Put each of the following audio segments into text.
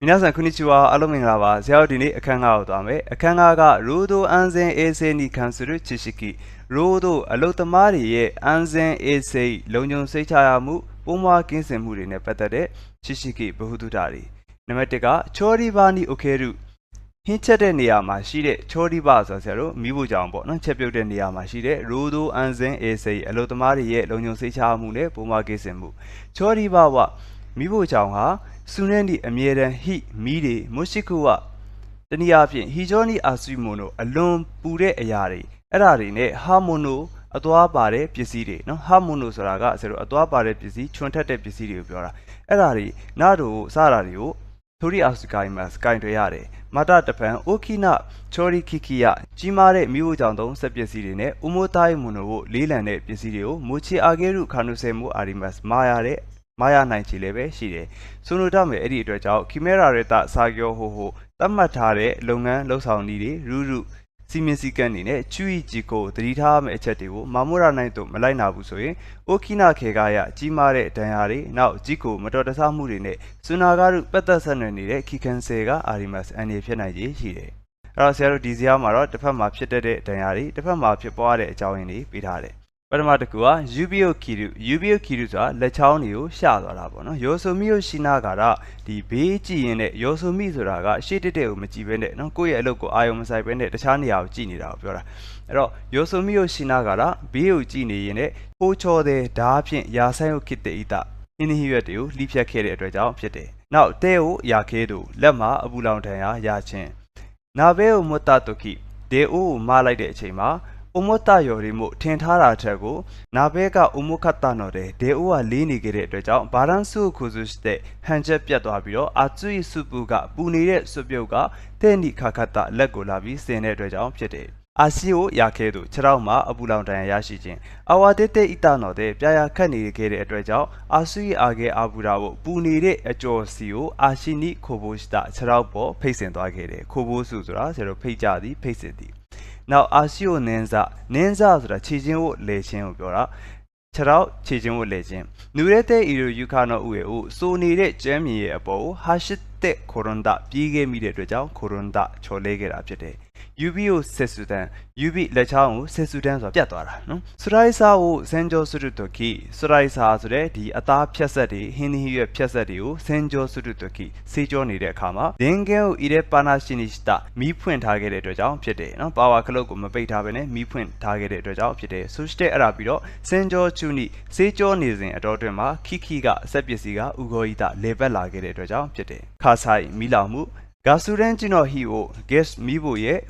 皆さんこんにちは。アロミングラバー。ဆရာတို့ဒီနေ့အခန်းအကားကိုသွားမယ်။အခန်းအကားက労働安全衛生に関する知識။労働အလုပ်သမားတွေရဲ့安全衛生လုံခြုံစိတ်ချရမှုပုံမှန်ကင်းစင်မှုတွေနဲ့ပတ်သက်တဲ့知識ဗဟုသုတတွေ။နံပါတ်1ကချောရီဘာနီအိုကေရုဟင်းချက်တဲ့နေရာမှာရှိတဲ့ချောရီဘာဆိုဆရာတို့မိဖို့ကြောင်ပေါ့နော်ချက်ပြုတ်တဲ့နေရာမှာရှိတဲ့労働安全衛生အလုပ်သမားတွေရဲ့လုံခြုံစိတ်ချရမှုနဲ့ပုံမှန်ကင်းစင်မှု။ချောရီဘာကမိဖို့ကြောင်ဟာ苏南的အမြဲတမ်းဟိမီးတွေမရှိခုကတနည်းအားဖြင့်ဟီဂျောနီအာဆွီမိုနိုအလွန်ပူတဲ့အရာတွေအဲ့ဒါတွေနဲ့ဟာမိုနိုအသွားပါတဲ့ပစ္စည်းတွေနော်ဟာမိုနိုဆိုတာကဆရာတို့အသွားပါတဲ့ပစ္စည်းချွန်ထက်တဲ့ပစ္စည်းတွေကိုပြောတာအဲ့ဒါတွေနားတို့စတာတွေကိုထိုရီအာစကိုင်မတ်စကိုင်တွေရတယ်မာတာတပန်အိုကီနာချော်ရီခီကီယကြီးမားတဲ့မိဖို့ကြောင့်သုံးစက်ပစ္စည်းတွေနဲ့ဥမိုတိုင်းမိုနိုကိုလေးလံတဲ့ပစ္စည်းတွေကိုမိုချီအာဂေရုခါနုဆေမိုအာရီမတ်မာရတဲ့မာယာနိုင်ချီလည်းပဲရှိတယ်။ဆိုလိုတမယ်အဲ့ဒီအတွက်ကြောင့်ခီမဲရာရတစာကျော်ဟိုသတ်မှတ်ထားတဲ့လုပ်ငန်းလှုပ်ဆောင်နည်းတွေရူစီမင်းစည်းကမ်းတွေနဲ့ချူရီဂျီကိုတတိထားမယ့်အချက်တွေကိုမာမိုရာနိုင်တို့မလိုက်နာဘူးဆိုရင်အိုကီနာခေကရကြီးမားတဲ့ဒဏ်ရာတွေနောက်ဂျီကိုမတော်တဆမှုတွေနဲ့စွနာကားတို့ပတ်သက်ဆက်နွယ်နေတဲ့ခီကန်ဆယ်ကအာရီမတ်အန်ဒီဖြစ်နိုင်ကြီးရှိတယ်။အဲ့တော့ဆရာတို့ဒီဇာတ်မှာတော့တစ်ဖက်မှာဖြစ်တဲ့ဒဏ်ရာတွေတစ်ဖက်မှာဖြစ်ပွားတဲ့အကြောင်းရင်းတွေပေးထားတယ်ပထမတစ်ခုကယူဘီယိုခီရုဆိုတာလက်ချောင်းတွေကိုရှသွားတာပေါ့နော်ယောဆိုမီယိုရှိနာကတော့ဒီဘေးကြည့်ရင်နဲ့ယောဆိုမီဆိုတာကရှေ့တက်တဲ့ကိုမကြည့်ဘဲနဲ့နော်ကိုယ့်ရဲ့အလုပ်ကိုအာရုံမစိုက်ဘဲနဲ့တခြားနေရာကိုကြည့်နေတာကိုပြောတာအဲ့တော့ယောဆိုမီယိုရှိနာကတော့ဘေးကိုကြည့်နေရင်နဲ့ပိုးချော်တဲ့ဓာတ်ဖြင့်ရာဆိုင်ကိုခစ်တဲ့အီတာအင်းဟီရွက်တွေကိုလှိဖြတ်ခဲ့တဲ့အတွက်ကြောင့်ဖြစ်တယ်နောက်တဲကိုရာခဲတို့လက်မှာအပူလောင်ထံရချင်းနာဘဲကိုမွတ်တာတုခိဒေအိုကိုမလိုက်တဲ့အချိန်မှာအိုမိုတာယော်ရီမိုထင်ထားတာချက်ကိုနာဘဲကအိုမိုခတ်တာနော်တဲ့ဒေအိုကလေးနေခဲ့တဲ့အတွက်ကြောင့်ဘာရန်ဆူခုဇုစတဲ့ဟန်ချက်ပြတ်သွားပြီးတော့အာချူရီစုပူကပူနေတဲ့စွပြုတ်ကတဲ့နိခါခတ်တာလက်ကိုလာပြီးစင်တဲ့အတွက်ကြောင့်ဖြစ်တယ်အာစီယိုရခဲသူခြေထောက်မှာအပူလောင်တန်ရရှိခြင်းအဝါတေတေအီတာနော်တဲ့ပြာရခတ်နေခဲ့တဲ့အတွက်ကြောင့်အာဆူရီအာခဲအာဘူရာကိုပူနေတဲ့အကျော်စီကိုအာရှိနိခိုဘိုစတာခြေထောက်ပေါ်ဖိတ်ဆင်သွားခဲ့တယ်ခိုဘိုစုဆိုတာဆရာတို့ဖိတ်ကြသည်ဖိတ်စင်သည်နောက်အာရှိယိုနင်းဇဆိုတာခြေချင်းကိုလေချင်းကိုပြောတာခြေထောက်ခြေချင်းကိုလေချင်းနူရဲတဲ့ဤလိုယူခါနောဥရဲ့ကိုစိုးနေတဲ့ကျမ်းမြေရဲ့အပေါ်ကိုဟာရှိတဲ့ခိုရွန်ဒါပြေးခဲ့မိတဲ့အတွက်ကြောင့်ခိုရွန်ဒါချော်လဲခဲ့တာဖြစ်တယ်ယူဘီကိုဆက်ဆူတန်ယူဘီလက်ချောင်းကိုဆက်ဆူတန်ဆိုတာပြတ်သွားတာနော်စရိုက်ဆာကိုစန်ဂျောစုတုတကီစရိုက်ဆာဆိုတဲ့ဒီအသားဖြတ်ဆက်တွေဟင်းသီးရွက်ဖြတ်ဆက်တွေကိုစန်ဂျောစုတုတကီစေးကြောနေတဲ့အခါမှာဒင်ဂဲကိုဤတဲ့ပါနာရှင်နီစတာမီးဖွင့်ထားခဲ့တဲ့အတွက်ကြောင့်ဖြစ်တယ်နော်ပါဝါခလုတ်ကိုမပိတ်ထားဘဲနဲ့မီးဖွင့်ထားခဲ့တဲ့အတွက်ကြောင့်ဖြစ်တယ်ဆိုしてအဲ့ဒါပြီးတော့စန်ဂျောချူနီစေးကြောနေစဉ်အတော်တွင်မှာခီခီကစက်ပစ္စည်းကဥဂောဤတာလေပတ်လာခဲ့တဲ့အတွက်ကြောင့်ဖြစ်တယ်ခါဆိုင်မီလောင်မှုဂါဆူရန်ဂျီနိုဟီကို gas မီးဖို့ရဲ့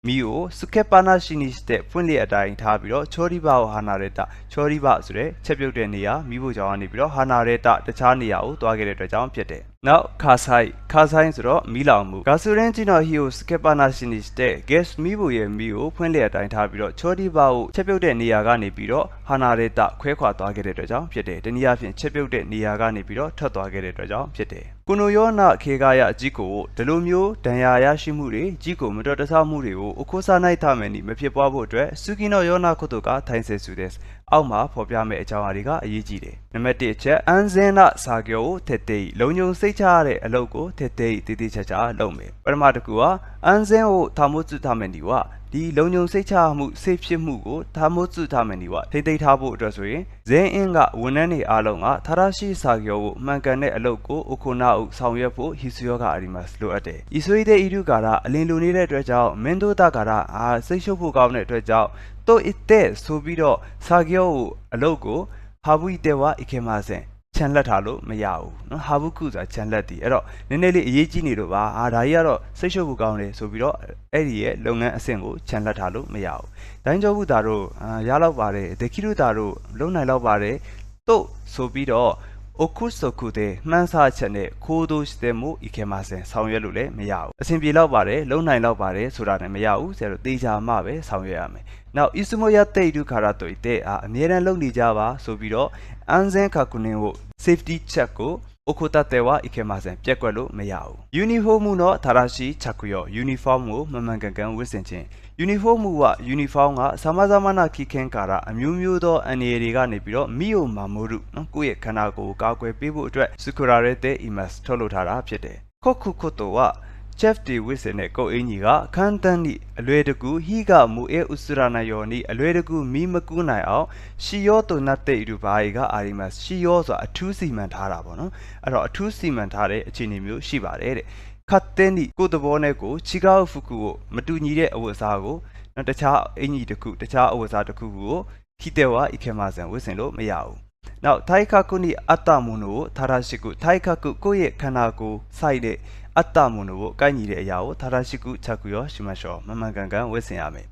မီကိုစုကေပါနာရှိနီစတဲ့ဖွင့်လျက်အတိုင်းထားပြီးတော့ချောရီဘာကိုဟာနာရဲတာချောရီဘာဆိုတဲ့ချက်ပြုတ်တဲ့နေရာမီးဖို့ကြောင်ကနေပြီးတော့ဟာနာရဲတာတခြားနေရာကိုတွားခဲ့တဲ့အတွက်ကြောင့်ဖြစ်တယ်နောက်ခါဆိုင်ဆိုတော့မီးလောင်မှုဂါဆူရန်ဂျီနိုဟီကိုစကေပါနာရှိနီစတဲ့ gas မီးဖို့ရဲ့မီးကိုဖွင့်လျက်အတိုင်းထားပြီးတော့ချောရီဘာကိုချက်ပြုတ်တဲ့နေရာကနေပြီးတော့ဟာနာရဲတာခွဲခွာသွားခဲ့တဲ့အတွက်ကြောင့်ဖြစ်တယ်တနည်းအားဖြင့်ချက်ပြုတ်တဲ့နေရာကနေပြီးတော့ထွက်သွားခဲ့တဲ့အတွက်ကြောင့်ဖြစ်တယ်ကိုနိုယောနာခေကာယအကြီးကိုဒီလိုမျိုးဒဏ်ရာရရှိမှုတွေကြီးကိုမတော်တဆမှုတွေကိုအခုစားနိုင်ထားမယ်နီမဖြစ်ပွားဖို့အတွက်စုကီနိုယောနာခုတုကထိုင်ဆဲဆူတဲ့အောက်မှာဖော်ပြမယ့်အကြောင်းအရာတွေကအရေးကြီးတယ်နံပါတ်1ချက်အန်ဇင်နာစာကျော်ကိုထက်လုံညုံစိတ်ချရတဲ့အလုပ်ကိုထက်တည်ချာလုပ်မယ်ပထမတစ်ခုကအန်ဇင်ကိုထာမို့စုထားမယ်နီဝဒီလုံညုံစိတ်ချမှုစိတ်ဖြစ်မှုကိုထာမို့စုထားမယ်နီဝထိသိထားဖို့အတွက်ဆိုရင်ဇင်းအင်းကဝန်ထမ်းတွေအားလုံးကထာရရှိစာကျော်ကိုမှန်ကန်တဲ့အလုပ်ကိုအခုနာအုပ်ဆောင်ရွက်ဖို့ဟီဆွေယောကအရီမတ်လိုအပ်တယ်ဤဆွေတဲ့ဤလူကာကအလင်းလိုနေတဲ့အတွက်ကြောင့်မင်းတို့တာကာစိတ်ရှုပ်ဖို့ကောင်းတဲ့အတွက်ကြောင့်တို့အစ်တဲ့ဆိုပြီးတော့စာကျော်ကိုအလုပ်ကိုဟာဘူးတဲဝအိခေမဆန်ချန်လက်ထားလို့မရဘူးနော်ဟာဘူးကုဆိုတာချန်လက်တည်အဲ့တော့နည်းနည်းလေးအရေးကြီးနေလို့ပါဒါကြီးကတော့စိတ်ရှုပ်ဖို့ကောင်းတယ်ဆိုပြီးတော့အဲ့ဒီရဲ့လုပ်ငန်းအဆင့်ကိုချန်လက်ထားလို့မရဘူးဒိုင်းကျော်ဘူးသားတို့ရလောက်ပါတယ်ဒခိရုသားတို့လုံနိုင်လောက်ပါတယ်တို့ဆိုပြီးတော့အခုစခုတဲ့မှန်းဆချက်နဲ့ခိုးတို့တဲ့မှုဤခေမဆန်ဆောင်ရွက်လို့လည်းမရဘူးအဆင်ပြေလောက်ပါတယ်လုံနိုင်လောက်ပါတယ်ဆိုတာနဲ့မရဘူးဆရာတို့တေချာမှပဲဆောင်ရွက်ရမယ်နောက်ဣစမိုယတေဒုခါရတို့တဲ့အမြဲတမ်းလုပ်နေကြပါဆိုပြီးတော့အန်ဇန်ခါကုနင်ကို safety check ကိုအခုတတဲ့ဝအိခေမဆန်ပြက်ကွက်လို့မရဘူး uniform တော့ထာရရှိချက်ရော uniform ကိုမမှန်ကန်ဝတ်ဆင်ခြင်း uniform က uniform ကစမနာခိခင်ကာရအမျိုးမျိုးသောအနေတွေကနေပြီးတော့မိယိုမာမိုရုနော်ကိုယ့်ရဲ့ခန္ဓာကိုယ်ကိုကာကွယ်ပေးဖို့အတွက်စုခရာရဲတဲ့ imas ထုတ်လုပ်ထားတာဖြစ်တယ် ခုတ်ခုခုတော့ Chef de Wisse နဲ့ကိုအင်းကြီးကခန်းတန်းနီအလွယ်တကူဟီကမူအဲဥစရနာယောနီအလွယ်တကူမီမကူးနိုင်အောင်ရှီယောတုနတ်တဲ့ရူဘာကြီးကအာရီမတ်ရှီယောဆိုတာအထူးစီမံထားတာပေါ့နော်အဲ့တော့အထူးစီမံထားတဲ့အခြေအနေမျိုးရှိပါတယ်တဲ့ခတ်တဲ့နီကိုတဘောနဲ့ကိုချီကာဖူကူကိုမတူညီတဲ့အဝတ်အစားကိုနော်တခြားအင်ကြီးတစ်ခုတခြားအဝတ်အစားတစ်ခုကိုခီတဲဝါအိခေမာဆန်ဝတ်ဆင်လို့မရဘူးနောက်ထိုင်ခါကုနီအတ္တမုန်ကိုထာရရှိကုထိုင်ခါကုကိုယ့်ရဲ့ခန္ဓာကိုယ်စိုက်တဲ့အတ္တမုန်ကိုကိုက်ညီတဲ့အရာကိုထာရရှိကုချက်ကူရောရှိမလျှော်မမှန်ကန်ကန်ဝတ်ဆင်ရမယ်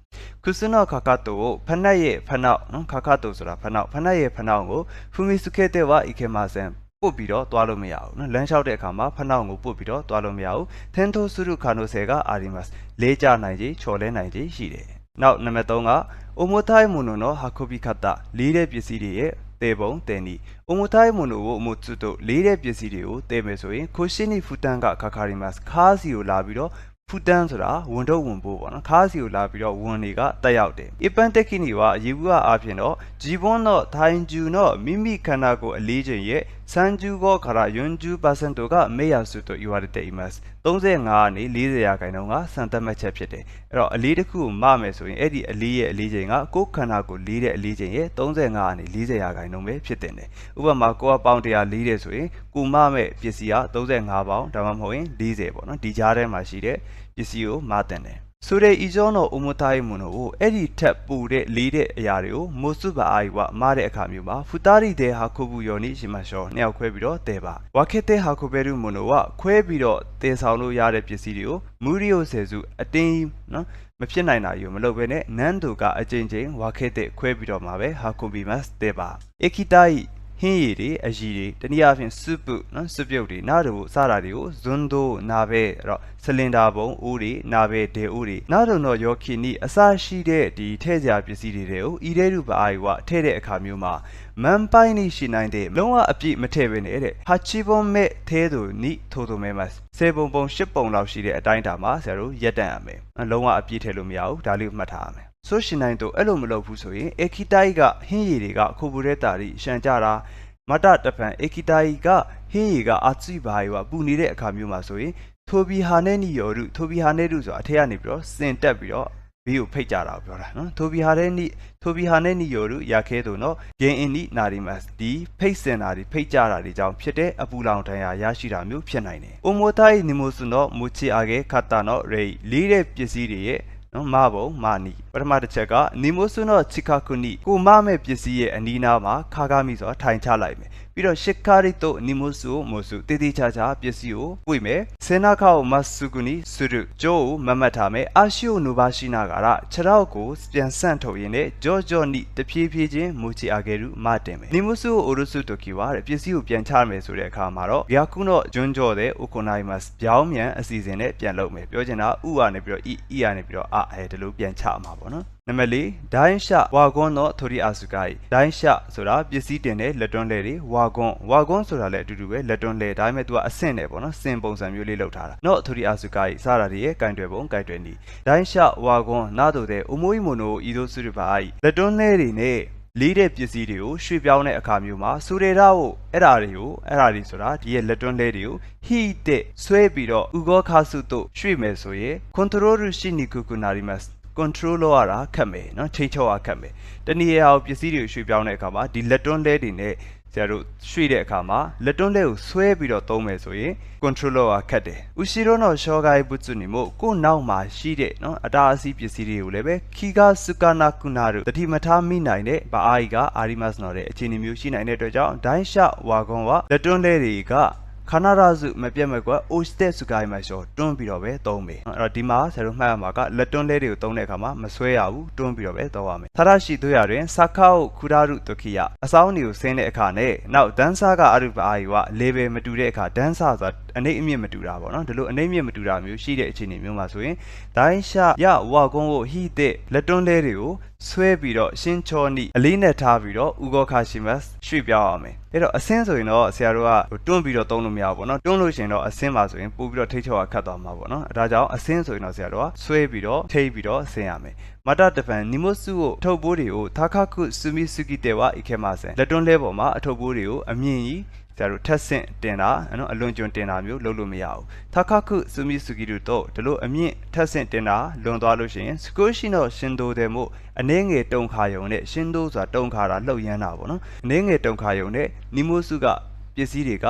ခုစနောခါခတ်တို့ဖနက်ရဲ့ဖနောက်နော်ခါခတ်တို့ဆိုတာဖနက်ရဲ့ဖနောက်ကိုဖူမီစုခဲတဲ့ဝါအိခေမာဆန်ပုတ်ပြီးတော့တွားလို့မရဘူးနော်လမ်းလျှောက်တဲ့အခါမှာဖနောက်ကိုပုတ်ပြီးတော့တွားလို့မရဘူးသင်ထိုးစုရုခါနိုဆယ်ကအာရီမတ်လေးကြနိုင်ကြီးချော်လဲနိုင်ကြီးရှိတယ်နောက်နံပါတ်3ကအိုမိုထိုင်မွန်နိုဟာခိုဘီခတ်တာလေးတဲ့ပစ္စည်းတွေရဲ့တဲပုံတဲနီအိုမိုထိုင်မွန်နိုကိုအမိုစုတို့လေးတဲ့ပစ္စည်းတွေကိုတဲမယ်ဆိုရင်ခိုရှင်းနီဖူတန်ကခါခါရီမတ်ခါစီကိုလာပြီးတော့ဖူတန်ဆိုတာဝန်တော့ဝန်ဖို့ပေါ့နော်ခါစီကိုလာပြီးတော့ဝန်တွေကတက်ရောက်တယ်အပန်တက်ခိနီကရေဘူးကအားဖြင့်တော့ဂျီဘွန်တော့ထိုင်ဂျူတော့မိမိခန္ဓာကိုအလေးချိန်ရဲ့စန်ဂျူကိုခရာယွန်ဂျူ%ကမေယာစုတို့ယူရတဲ့အီမတ်35ကနေ40ရာခိုင်နှုန်းကစံတက်မှတ်ချက်ဖြစ်တယ်အဲ့တော့အလေးတစ်ခုကိုမမယ်ဆိုရင်အဲ့ဒီအလေးရဲ့အလေးချိန်ကကိုယ်ခန္ဓာကိုလေးတဲ့အလေးချိန်ရဲ့35ကနေ40ရာခိုင်နှုန်းပဲဖြစ်တင်တယ်ဥပမာကိုကပေါင်100လေးတယ်ဆိုရင်ကိုမမဲ့ပစ္စည်းက35ပေါင်ဒါမှမဟုတ်ရင်40ပေါ့နော်ဒီကြားထဲမှာရှိတဲ့ပစ္စည်းကိုမတင်တယ်ဆိုတဲ့ဤကျောင်းတော်အမတိုင်းမွန်တို့အဲ့ဒီထက်ပူတဲ့လေးတဲ့အရာတွေကိုမိုးစုပါအာယဝမားတဲ့အခါမျိုးမှာဖူတာရီတဲ့ဟာခုဘူးယောနီရှိမလျှော်နှစ်ယောက်ခွဲပြီးတော့တဲပါဝါခက်တဲ့ဟာခုဘဲရုမွန်တို့ကခွဲပြီးတော့တဲဆောင်လို့ရတဲ့ပစ္စည်းတွေကိုမူရီယိုဆယ်စုအတင်းနော်မဖြစ်နိုင်တာယူမလုပ်ဘဲနဲ့နန်းသူကအချင်းချင်းဝါခက်တဲ့ခွဲပြီးတော့မှာပဲဟာခုဘီမတ်တဲပါအခိတိုင်ဟင်းရည်တွေအရည်တွေတနည်းအားဖြင့်စုပုနော်စုပြုတ်တွေနားတို့စတာတွေကိုဇွန်းတို့နာဘဲအဲ့တော့စလင်ဒါပုံဦးတွေနာဘဲဒေဦးတွေနားတို့တော့ယောခီနီအစရှိတဲ့ဒီထဲ့စရာပစ္စည်းတွေကိုဤတဲ့ရူပါအာယဝထဲ့တဲ့အခါမျိုးမှာမန်ပိုင်းနေရှိနိုင်တဲ့လုံးဝအပြည့်မထည့်ပဲနဲ့တဲ့ဟာချီပုံမဲ့ထဲသူနိထိုးသူမဲမှာ10ပုံ10ပုံလောက်ရှိတဲ့အတိုင်းတာမှာဆရာတို့ရက်တန့်ရမယ်လုံးဝအပြည့်ထည့်လို့မရဘူးဒါလေးကိုမှတ်ထားရမယ်ဆိုရှင်နိုင်တို့အဲ့လိုမလုပ်ဘူးဆိုရင်အခီတိုင်ကဟင်းရည်တွေကခိုဘူတဲ့တာတွေရှန်ကြတာမတတဖန်အခီတိုင်ကဟင်းရည်ကအtsiဘာရွာပူနေတဲ့အခါမျိုးမှာဆိုရင်ထိုဘီဟာနဲ့နီယောရုထိုဘီဟာနဲ့ရုဆိုအထက်ကနေပြီးတော့စင်တက်ပြီးတော့ဘီကိုဖိတ်ကြတာကိုပြောတာနော်ထိုဘီဟာနဲ့နီယောရုရခဲတို့နော်ဂင်းအင်းနီနာရီမတ်ဒီဖိတ်စင်တာတွေဖိတ်ကြတာတွေကြောင့်ဖြစ်တဲ့အပူလောင်တန်ရာရရှိတာမျိုးဖြစ်နိုင်တယ်အိုမိုတိုင်နီမိုဆွန်တော့မူချီအာဂဲခတ်တာနော်ရေလေးတဲ့ပစ္စည်းတွေရဲ့နော်မဘုံမာနီပထမတစ်ချက်ကနီမိုဆွန်တော့ချီကာကူနီကိုမမဲ့ပစ္စည်းရဲ့အနီးနားမှာခါကားမိဆိုထိုင်ချလိုက်မယ်ပြီးတော့ရှစ်ကာရီတိုနီမိုဆွမိုဆွတေးသေးချာချာပစ္စည်းကိုပွေမယ်ဆေနာခါကိုမတ်ဆူကူနီဆူရုဂျိုးကိုမမတ်ထားမယ်အာရှိယိုနိုဘာရှိနာကခြေထောက်ကိုပြန်ဆန့်ထုတ်ရင်းနဲ့ဂျော့ဂျော့နီတဖြည်းဖြည်းချင်းမူချီအာဂဲရုမတင်မယ်နီမိုဆွအိုရိုဆုတိုကီဝါတဲ့ပစ္စည်းကိုပြန်ချမယ်ဆိုတဲ့အခါမှာတော့ဗျာကုနော့ဂျွန်းဂျော့တဲ့အိုကိုနိုင်မတ်ဗျောင်းမြန်အစီအစဉ်နဲ့ပြန်လုပ်မယ်ပြောချင်တာဥကနေပြီးတော့အီကနေပြီးတော့ဒီလိုပြန်ချမှာပေါ့နော်နံပါတ်4ဒိုင်းရှဝါကွန်တော့ထိုရီအာစုကိုင်ဒိုင်းရှဆိုတာပစ္စည်းတင်တဲ့လက်တွန်းလဲတွေဝါကွန်ဆိုတာလည်းအတူတူပဲလက်တွန်းလဲဒါပေမဲ့သူကအဆင့်နဲ့ပေါ့နော်စင်ပုံစံမျိုးလေးလောက်ထားတာတော့ထိုရီအာစုကိုင်စတာတွေရဲ့ကင်တွယ်ပုံကင်တွယ်နီဒိုင်းရှဝါကွန်နားတို့တဲ့အမိုးကြီးမိုနိုဤသို့စုရပါလက်တွန်းလဲတွေနဲ့လေးတဲ့ပစ္စည်းတွေကိုရွှေ့ပြောင်းတဲ့အခါမျိုးမှာစူရေရာကိုအဲ့ဒါတွေဆိုတာဒီရဲ့လက်တွန်းလဲတွေကိုဟီတဲ့ဆွဲပြီးတော့ဥကောခါစုတို့ရွှေ့မယ်ဆိုရင်ကွန်ထရိုရရှိနီကူကူနာရီမတ်control လုပ်ရတာခက်မယ်เนาะထိချုပ်ရခက်မယ်တနည်းအားပစ္စည်းတွေကိုရွှေ့ပြောင်းတဲ့အခါမှာဒီလက်တွန်းလဲတွေနဲ့ဆရာတို့ရွှေ့တဲ့အခါမှာလက်တွန်းလဲကိုဆွဲပြီးတော့သုံးမယ်ဆိုရင် control လုပ်ရခက်တယ်ဥရှိရောနော်ရှောဂိုင်ပုစုနီမို့ကိုနောက်မှာရှိတဲ့เนาะအတားအဆီးပစ္စည်းတွေကိုလည်းပဲခီဂါစုကာနာကုနာတို့တတိမထားမိနိုင်တဲ့ဘာအာရီကအာရီမတ်နော်တဲ့အခြေအနေမျိုးရှိနိုင်တဲ့အတွက်ကြောင့်ဒိုင်းရှဝါကွန်ကလက်တွန်းလဲတွေကခနာရာစုမပြတ်မဲ့ကွာအိုစတက်စုကိုင်းမှာရှောတွန်းပြီးတော့ပဲသုံးမယ်အဲ့တော့ဒီမှာဆရာတို့မှတ်ရမှာကလက်တွန်းလဲတွေကိုသုံးတဲ့အခါမှာမဆွဲရဘူးတွန်းပြီးတော့ပဲသုံးရမယ်ထာရရှိတို့ရတွင်စခောက်ခူရာရုဒုခိယအစောင်းတွေကိုဆင်းတဲ့အခါနဲ့နောက်ဒန်ဆာကအရုပအာယဝလေဘယ်မတူတဲ့အခါဒန်ဆာဆိုတာအနေအမြင့်မတူတာပေါ့နော်ဒီလိုအနေအမြင့်မတူတာမျိုးရှိတဲ့အခြေအနေမျိုးမှာဆိုရင်ဒိုင်းရှရဝါကုန်းကိုဟိတဲ့လက်တွန်းလဲတွေကိုဆွဲပြီးတော့ရှင်းချောနီအလေးနဲ့ထားပြီးတော့ဥကောခါရှိမတ်ရွှေ့ပြောင်းရမယ်အဲ့တော့အစင်းဆိုရင်တော့ဆရာတို့ကတွန်းပြီးတော့သုံးလို့မရဘူးပေါ့နော်တွန်းလို့ရှိရင်တော့အစင်းပါဆိုရင်ပို့ပြီးတော့ထိတ်ချောကခတ်သွားမှာပေါ့နော်အဲဒါကြောင့်အစင်းဆိုရင်တော့ဆရာတို့ကဆွဲပြီးတော့ထိတ်ပြီးတော့ဆင်းရမယ်またတပံနီမိုစုကိုအထုပ်ပိုးတွေကိုထာခခုစုမိစုကိတေဝအိခေမဆန်လက်တွန်းလဲပေါ်မှာအထုပ်ပိုးတွေကိုအမြင့်ကြီးဆရာတို့ထက်ဆင့်တင်တာနော်အလွန်ကျွံတင်တာမျိုးလုပ်လို့မရဘူးထာခခုစုမိစုကိတို့တော့ဒီလိုအမြင့်ထက်ဆင့်တင်တာလွန်သွားလို့ရှိရင်စကိုရှိနောရှင်တိုတယ်မို့အနေငယ်တုံခါယုံနဲ့ရှင်တိုးဆိုတာတုံခါတာလှုပ်ရမ်းတာပေါ့နော်အနေငယ်တုံခါယုံနဲ့နီမိုစုကပစ္စည်းတွေက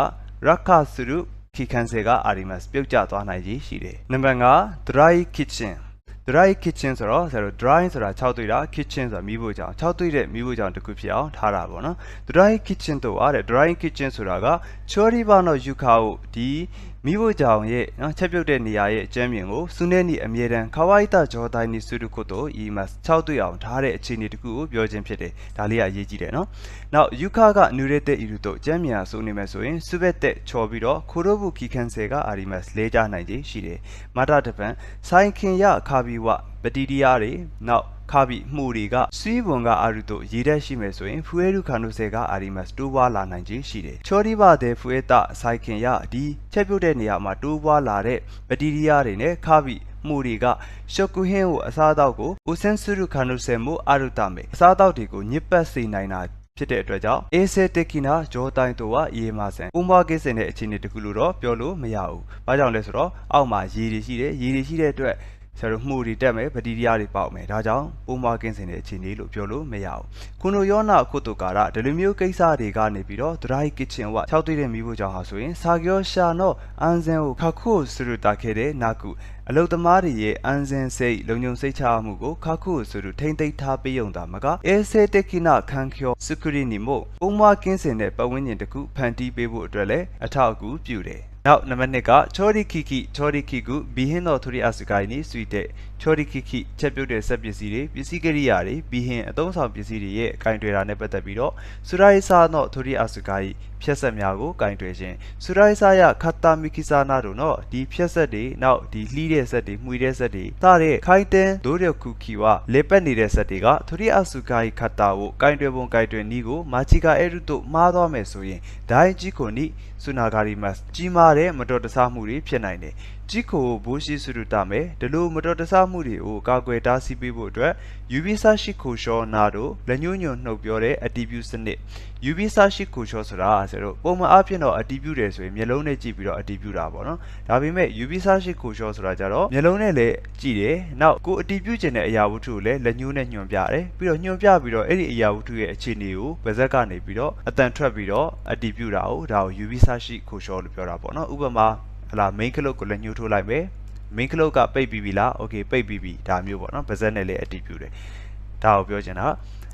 ရခစုရုခိခန်းစေကအာရီမတ်ပြုတ်ကျသွားနိုင်ကြီးရှိတယ်နံပါတ်5 dry kitchen dry kitchen ဆိုတော့ဆရာတို့ dry ဆိုတာ6တွေ့တာ kitchen ဆိုတာမီးဖိုချောင်6တွေ့တဲ့မီးဖိုချောင်တစ်ခုဖြစ်အောင်ထားတာပေါ့နော် dry kitchen တော့တဲ့ dry kitchen ဆိုတာက chori ba no yuka ကိုဒီမီးဖိုချောင်ရဲ့နော်ချက်ပြုတ်တဲ့နေရာရဲ့အကျမ်းမြင်ကိုစုနေနီအမြဲတမ်းခဝိုက်တာဂျောတိုင်းနီစုတခုတော့ EMS 6တွေ့အောင်ထားတဲ့အခြေအနေတစ်ခုကိုပြောခြင်းဖြစ်တယ်ဒါလေးကအရေးကြီးတယ်နော်နောက် yuka ကနူရတဲ့ iru တော့အကျမ်းမြင်ဆိုနေမယ်ဆိုရင်စုဘက်တဲ့ချော်ပြီးတော့ခိုရိုဘူးခီခန်းစေက RMS လဲကြနိုင်ခြင်းရှိတယ်မာတာတပံဆိုင်ခင်ရခါဘီဝပတီဒီယာတွေနောက်ခါဘီမှုတွေကစွီးပုံကအာရုတို့ရေးတတ်ရှိမယ်ဆိုရင်ဖူရဲရုခါနိုဆေက RMS တိုးပွားလာနိုင်ခြင်းရှိတယ်ချော်ဒီပါတဲ့ဖူရဲတာဆိုင်ခင်ရဒီချက်ပြုတ်တဲ့နေရာမှာတိုးပွားလာတဲ့ပတီဒီယာတွေနဲ့ခါဘီမှုတွေကရှော့ကူဟင်းကိုအစားအသောက်ကိုအိုဆန်ဆူရုခါနိုဆေမိုအာရုတမေအစားအသောက်တွေကိုညစ်ပတ်စေနိုင်တာဖြစ်တဲ့အတွက်ကြောင့်အေဆေတက်ကီနာဂျောတိုင်းတို့ကအေးမဆန်ပုံမကိစ္စတဲ့အခြေအနေတခုလို့တော့ပြောလို့မရဘူး။ဘာကြောင့်လဲဆိုတော့အောက်မှာရေတွေရှိတယ်ရေတွေရှိတဲ့အတွက်ဆရာတို့မှုတွေတက်မယ်ပတိတရားတွေပေါက်မယ်ဒါကြောင့်ပုံမကင်းစင်တဲ့အခြေအနေလို့ပြောလို့မရဘူးခုနိုယောနာခုတုကာရဒီလိုမျိုးကိစ္စတွေကနေပြီးတော့ dry kitchen ဝ6တွေ့တဲ့မိဖို့ကြောင့်ဟာဆိုရင်စာကျော်ရှာနော့အန်ဇန်ကိုခခုစရတာခဲ့တဲ့နာကုအလုတ်သမားတွေရဲ့အန်ဇန်စိတ်လုံခြုံစိတ်ချမှုကိုခခုဆိုသူထိမ့်သိမ်းထားပေးုံတာမကအေဆေတကိနာခန်ကျော်စကူရီနီမို့ပုံမကင်းစင်တဲ့ပတ်ဝန်းကျင်တစ်ခုဖန်တီးပေးဖို့အတွက်လည်းအထောက်အကူပြုတယ်နောက်နံပါတ်2ကချော်ရီခီကူဘီဟင်းတော်ထူရီအစကိုင်းနီဆွီတဲ့ချော်ရီခီချက်ပြုတ်တဲ့စက်ပစ္စည်းတွေပစ္စည်းကိရိယာတွေဘီဟင်းအသုံးဆောင်ပစ္စည်းတွေရဲ့အကင်တွေတာနဲ့ပတ်သက်ပြီးတော့စူရိုင်းဆာနော့ထူရီအစကိုင်းဖြက်ဆက်များကိုကင်တွေခြင်းစူရိုင်းဆာရခတ်တာမီကီဆာနာတို့နော်ဒီဖြက်ဆက်တွေနောက်ဒီလှီးတဲ့ဆက်တွေမှွေတဲ့ဆက်တွေစတဲ့ခိုင်တန်ဒိုးရခုခီဝလေပက်နေတဲ့ဆက်တွေကထူရီအစကိုင်းခတ်တာကိုကင်တွေပုံကင်တွေနီးကိုမာချီကာအဲရုတို့မှားသွားမယ်ဆိုရင်ဒိုင်ဂျီကိုနီစုနာဂါရီမတ်ကြီးမားတဲ့မတော်တဆမှုတွေဖြစ်နိုင်တယ်။ကြီးကိုဘိုးရှိစုရတာမယ်ဒီလိုမတော်တဆမှုတွေကိုကာကွယ်တားဆီးပေးဖို့အတွက် UV ဆရှိခိုရှောနာတို့လက်ညှိုးညွန်နှုတ်ပြောတဲ့အတီးပြုစနစ် UV ဆရှိခိုရှောဆိုတာဆိုတော့ပုံမှန်အဖြစ်တော့အတီးပြုတယ်ဆိုရင်မျက်လုံးနဲ့ကြည့်ပြီးတော့အတီးပြုတာပေါ့နော်။ဒါပေမဲ့ UV ဆရှိခိုရှောဆိုတာကြတော့မျက်လုံးနဲ့လည်းကြည့်တယ်။နောက်ကိုအတီးပြုခြင်းတဲ့အရာဝတ္ထုကိုလည်းလက်ညှိုးနဲ့ညွှန်ပြတယ်။ပြီးတော့ညွှန်ပြပြီးတော့အဲ့ဒီအရာဝတ္ထုရဲ့အခြေအနေကိုဗဇက်ကနေပြီးတော့အတန်ထွက်ပြီးတော့အတီးပြုတာကိုဒါကို UV ဆရှိခိုရှောလို့ပြောတာပေါ့နော်။ဥပမာဟလာ main ခလုတ်ကိုလည်းညှိုးထိုးလိုက်မယ်။ main ခလုတ်ကပိတ်ပြီးပြီလား okay ပိတ်ပြီးပြီဒါမျိုးပေါ့နော်ဗဇက်နဲ့လည်းအတီးပြုတယ်ဒါကိုပြောချင်တာ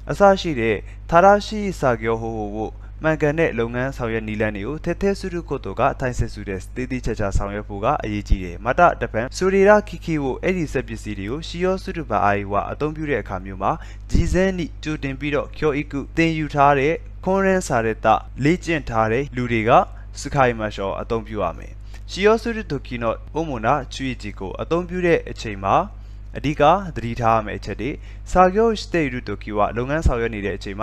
အစရှိတဲ့သာရရှိစာကျော်ဟိုမှန်ကန်တဲ့လုပ်ငန်းဆောင်ရွက်နည်းလမ်းတွေကိုထဲထဲစုစုကိုတော့အထိုင်ဆက်စုတဲ့တည်တည်ချာချာဆောင်ရွက်ဖို့ကအရေးကြီးတယ်မတတပံဆိုရီရာခိခိကိုအဲ့ဒီစက်ပစ္စည်းတွေကိုရှီယောစုတုပါအာယဝအသုံးပြုတဲ့အခါမျိုးမှာဂျီဇန်နီကြိုတင်ပြီးတော့ကျော်အီကုတင်ယူထားတဲ့ခွန်ရန်စာရတလေ့ကျင့်ထားတဲ့လူတွေကစခိုင်မရှောအသုံးပြုရမယ်ရှီယောစုတုကိနောဘုံမနာချွေဂျီကိုအသုံးပြုတဲ့အချိန်မှာအဓိကသတိထားရမယ့်အချက်တွေစာကျော်စတေရုတိုကီဝလုပ်ငန်းဆောင်ရွက်နေတဲ့အချိန်မှာ